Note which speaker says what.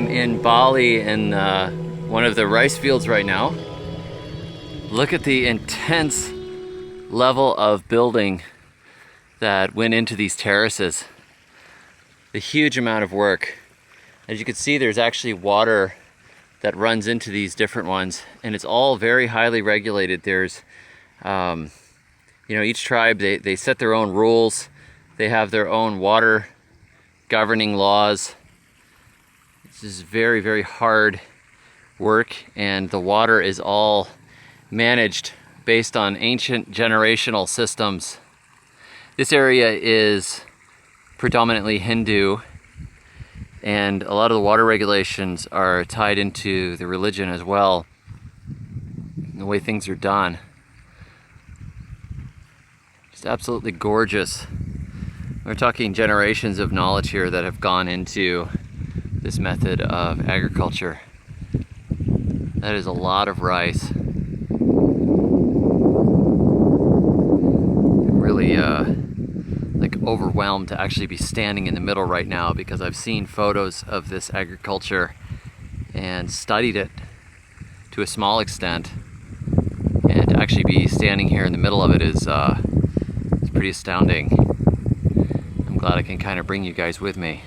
Speaker 1: am in Bali in one of the rice fields right now. Look at the intense level of building that went into these terraces. The huge amount of work. As you can see, there's actually water that runs into these different ones, and it's all very highly regulated. There's, each tribe, they set their own rules. They have their own water governing laws. This is very, very hard work, and the water is all managed based on ancient generational systems. This area is predominantly Hindu, and a lot of the water regulations are tied into the religion as well, and the way things are done. Just absolutely gorgeous. We're talking generations of knowledge here that have gone into this method of agriculture. That is a lot of rice. I'm really overwhelmed to actually be standing in the middle right now, because I've seen photos of this agriculture and studied it to a small extent, and to actually be standing here in the middle of it is it's pretty astounding. I'm glad I can kind of bring you guys with me.